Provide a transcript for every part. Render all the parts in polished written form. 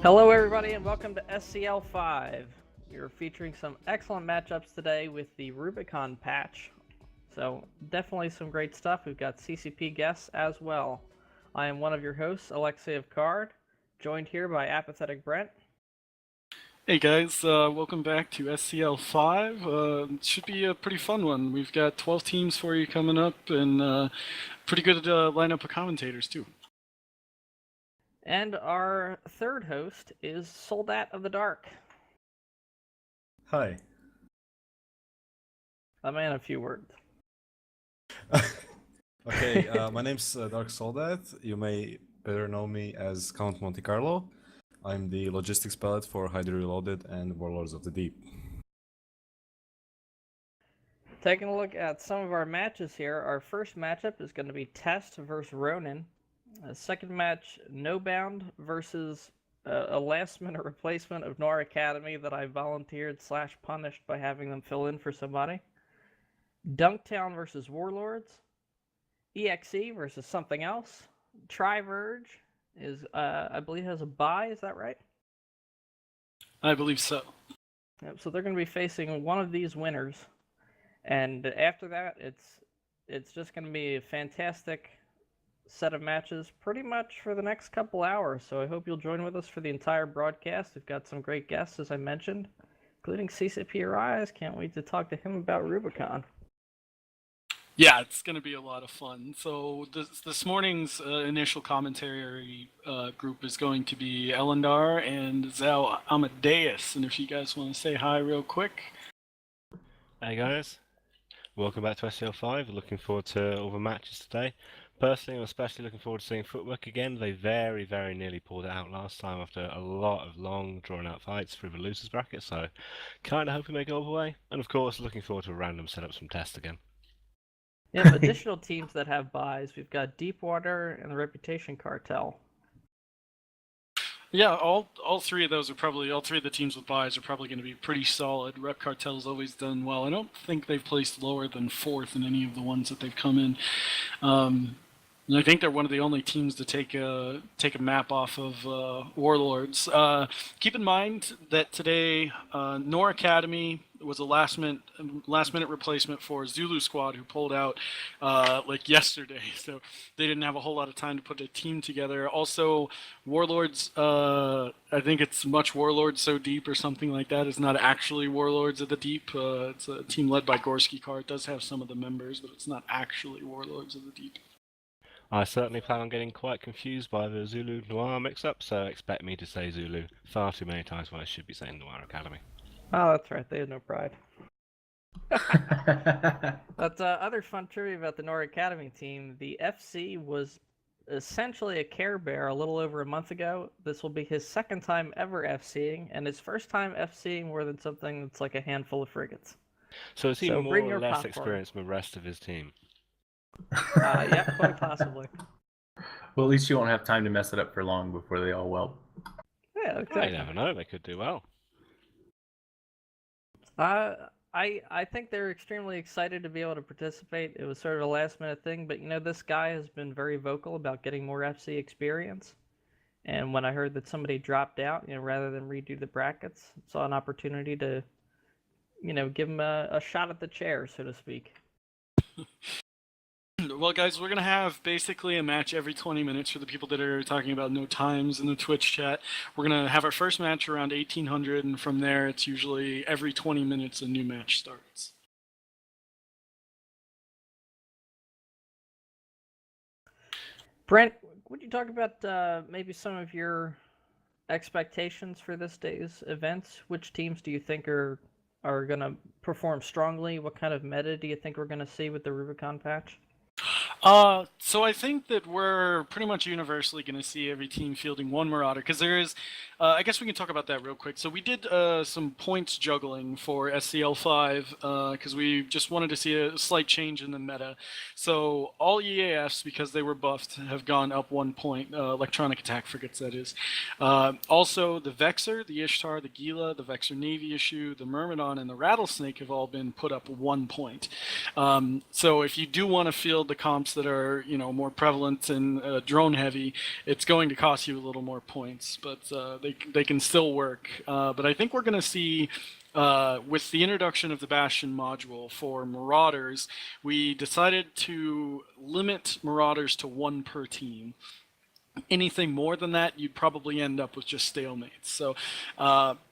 Hello everybody and welcome to SCL5. We're featuring some excellent matchups today with the Rubicon patch. So definitely some great stuff. We've got CCP guests as well. I am one of your hosts, Alexei of Card, joined here by Apathetic Brent. Hey guys, welcome back to SCL5. It should be a pretty fun one. We've got 12 teams for you coming up and pretty good lineup of commentators too. And our third host is Soldat of the Dark. Hi. A man of few words. Okay, my name's Dark Soldat. You may better know me as Count Monte Carlo. I'm the logistics pilot for Hydra Reloaded and Warlords of the Deep. Taking a look at some of our matches here, our first matchup is going to be Test versus Ronin. Second match, Nobound versus a last-minute replacement of Nor Academy that I volunteered / punished by having them fill in for somebody. Dunktown versus Warlords. EXE versus something else. Triverge is, I believe, has a bye. Is that right? I believe so. Yep, so they're going to be facing one of these winners, and after that, it's just going to be a fantastic set of matches pretty much for the next couple hours. So I hope you'll join with us for the entire broadcast. We've got some great guests, as I mentioned, including CCP Rise. Can't wait to talk to him about Rubicon. Yeah, it's going to be a lot of fun. So this morning's initial commentary group is going to be Elendar and Zhao Amadeus. And if you guys want to say hi real quick. Hey guys, welcome back to SCL5. Looking forward to all the matches today. Personally, I'm especially looking forward to seeing Footwork again. They very, very nearly pulled it out last time after a lot of long, drawn-out fights through the losers bracket, so kind of hoping they go all the way. And of course, looking forward to random setups from Test again. Yeah, additional teams that have buys. We've got Deepwater and the Reputation Cartel. Yeah, all three of those are probably, all three of the teams with buys are probably going to be pretty solid. Rep Cartel's always done well. I don't think they've placed lower than 4th in any of the ones that they've come in. And I think they're one of the only teams to take a map off of Warlords. Keep in mind that today, Nor Academy was a last minute replacement for Zulu Squad, who pulled out like yesterday, so they didn't have a whole lot of time to put a team together. Also, Warlords, I think it's Much Warlords So Deep or something like that. It's not actually Warlords of the Deep. It's a team led by Gorski Car. It does have some of the members, but it's not actually Warlords of the Deep. I certainly plan on getting quite confused by the Zulu Noir mix-up, so expect me to say Zulu far too many times when I should be saying Noir Academy. Oh, that's right. They have no pride. But other fun trivia about the Nor Academy team, the FC was essentially a Care Bear a little over a month ago. This will be his second time ever FCing, and his first time FCing more than something that's like a handful of frigates. So is he So more bring or your less popcorn. experienced than the rest of his team? Yeah, quite possibly. Well, at least you won't have time to mess it up for long before they all whelp. Yeah, exactly. You never know, they could do well. I think they're extremely excited to be able to participate. It was sort of a last minute thing, but you know, this guy has been very vocal about getting more FC experience. And when I heard that somebody dropped out, you know, rather than redo the brackets, saw an opportunity to, you know, give him a shot at the chair, so to speak. Well, guys, we're going to have basically a match every 20 minutes for the people that are talking about no times in the Twitch chat. We're going to have our first match around 1800, and from there, it's usually every 20 minutes a new match starts. Brent, would you talk about maybe some of your expectations for this day's events? Which teams do you think are going to perform strongly? What kind of meta do you think we're going to see with the Rubicon patch? So I think that we're pretty much universally going to see every team fielding one Marauder, because there is, I guess we can talk about that real quick. So we did some points juggling for SCL5, because we just wanted to see a slight change in the meta. So all EAFs, because they were buffed, have gone up 1 point, electronic attack frigates, that is. Also, the Vexor, the Ishtar, the Gila, the Vexor Navy issue, the Myrmidon, and the Rattlesnake have all been put up 1 point. So if you do want to field the comps that are more prevalent and drone heavy, it's going to cost you a little more points, but they can still work. But I think we're going to see. With the introduction of the Bastion module for Marauders, we decided to limit Marauders to 1 per team. Anything more than that, you'd probably end up with just stalemates. So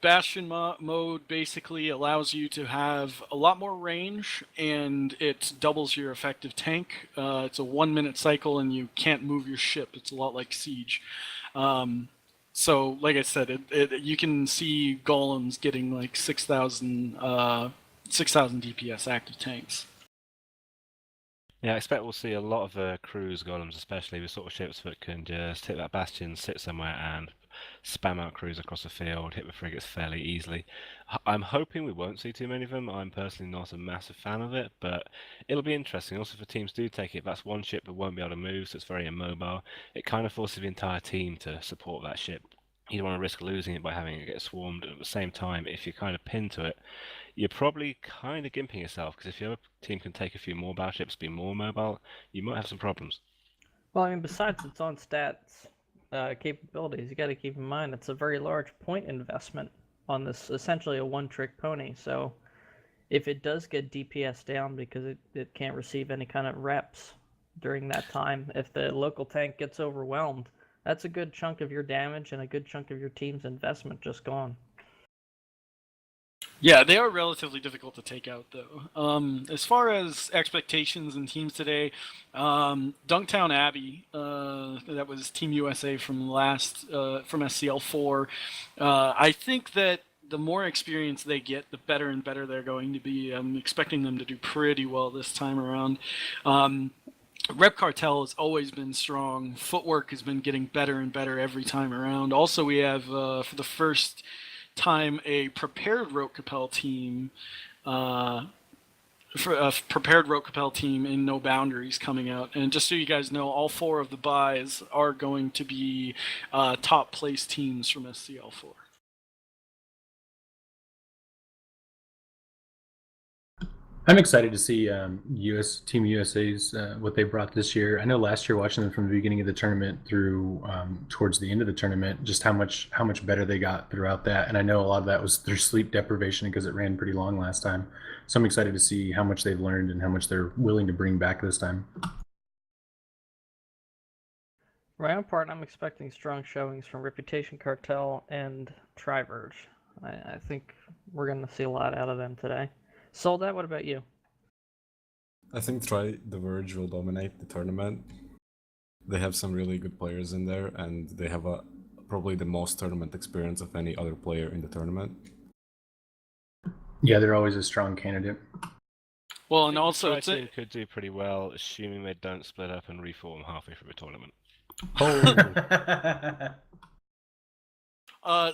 Bastion mode basically allows you to have a lot more range, and it doubles your effective tank. It's a 1-minute cycle, and you can't move your ship. It's a lot like Siege. So, like I said, you can see golems getting like 6,000 DPS active tanks. Yeah, I expect we'll see a lot of cruise golems, especially with sort of ships that can just hit that bastion, sit somewhere, and spam out crews across the field, hit the frigates fairly easily. I'm hoping we won't see too many of them. I'm personally not a massive fan of it, but it'll be interesting. Also, if teams do take it, that's one ship that won't be able to move, so it's very immobile. It kind of forces the entire team to support that ship. You don't want to risk losing it by having it get swarmed, and at the same time, if you're kind of pinned to it, you're probably kind of gimping yourself, because if your team can take a few more battleships, be more mobile, you might have some problems. Well, I mean, besides its own stats capabilities, you got to keep in mind it's a very large point investment on this, essentially a one-trick pony. So if it does get DPS down because it can't receive any kind of reps during that time, if the local tank gets overwhelmed, that's a good chunk of your damage and a good chunk of your team's investment just gone. Yeah, they are relatively difficult to take out, though. As far as expectations and teams today, Dunktown Abbey, that was Team USA from from SCL4. I think that the more experience they get, the better and better they're going to be. I'm expecting them to do pretty well this time around. Rep Cartel has always been strong. Footwork has been getting better and better every time around. Also, we have, for the first time, a prepared Rote Capel team, in No Boundaries coming out. And just so you guys know, all 4 of the buys are going to be top place teams from SCL4. I'm excited to see Team USA's what they brought this year. I know last year, watching them from the beginning of the tournament through towards the end of the tournament, just how much better they got throughout that. And I know a lot of that was their sleep deprivation because it ran pretty long last time. So I'm excited to see how much they've learned and how much they're willing to bring back this time. For my own part, I'm expecting strong showings from Reputation Cartel and Triverge. I think we're going to see a lot out of them today. Soldat, what about you? I think The Verge will dominate the tournament. They have some really good players in there, and they have probably the most tournament experience of any other player in the tournament. Yeah, they're always a strong candidate. Well, and also the team could do pretty well, assuming they don't split up and reform halfway through the tournament.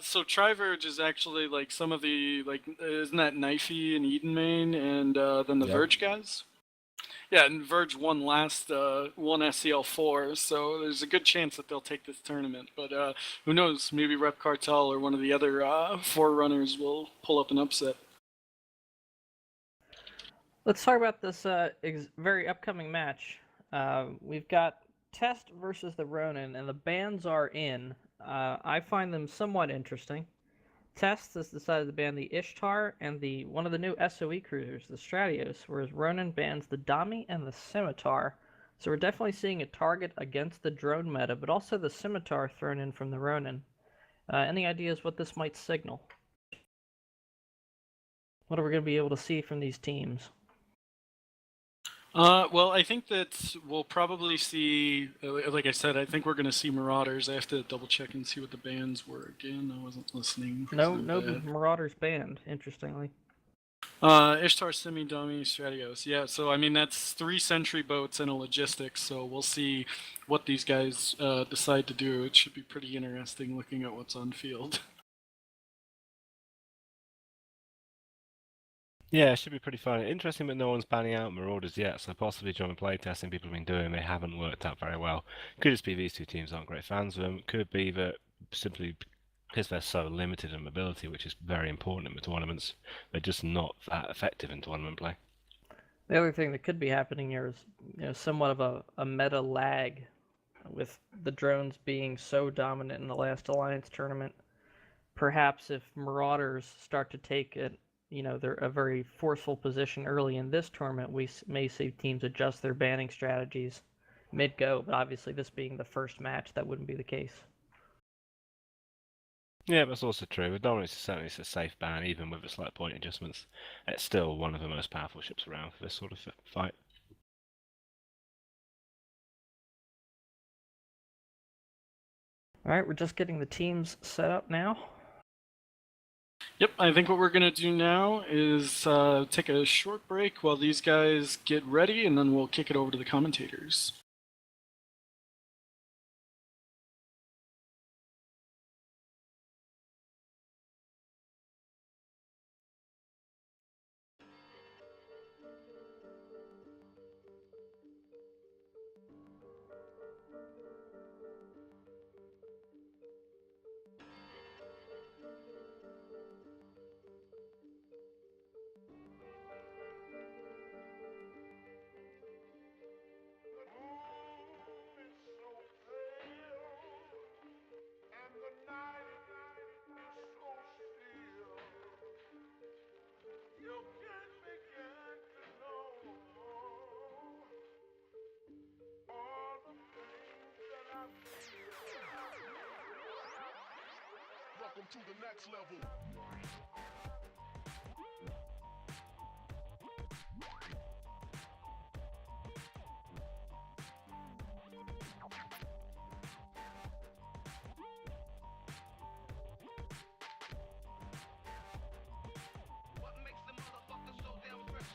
So Triverge is actually like some of the isn't that Knifey and Edenmain and then the Verge guys? Yeah, and Verge won won SCL4, so there's a good chance that they'll take this tournament. But who knows? Maybe Rep Cartel or one of the other Forerunners will pull up an upset. Let's talk about this very upcoming match. We've got Test versus the Ronin, and the bans are in. I find them somewhat interesting. Test has decided to ban the Ishtar and one of the new SOE cruisers, the Stratios, whereas Ronin bans the Dami and the Scimitar. So we're definitely seeing a target against the drone meta, but also the Scimitar thrown in from the Ronin. Any ideas what this might signal? What are we going to be able to see from these teams? Well, I think that we'll probably see, like I said, I think we're going to see Marauders. I have to double check and see what the bans were again. I wasn't listening. No Marauders banned, interestingly. Ishtar, Simi, Dami, Stratios. Yeah, so I mean, that's 3 sentry boats and a logistics, so we'll see what these guys decide to do. It should be pretty interesting looking at what's on field. Yeah, it should be pretty fun. Interesting that no one's banning out Marauders yet, so possibly during playtesting people have been doing, they haven't worked out very well. Could just be these 2 teams aren't great fans of them. Could be that simply because they're so limited in mobility, which is very important in the tournaments, they're just not that effective in tournament play. The other thing that could be happening here is, somewhat of a meta lag with the drones being so dominant in the last Alliance tournament. Perhaps if Marauders start to take they're a very forceful position early in this tournament, we may see teams adjust their banning strategies mid-go, but obviously this being the first match, that wouldn't be the case. Yeah, that's also true. With Dominance, certainly it's a safe ban, even with the slight point adjustments. It's still one of the most powerful ships around for this sort of fight. All right, we're just getting the teams set up now. Yep, I think what we're going to do now is take a short break while these guys get ready, and then we'll kick it over to the commentators. Welcome to the next level. What makes the motherfucker so damn fresh?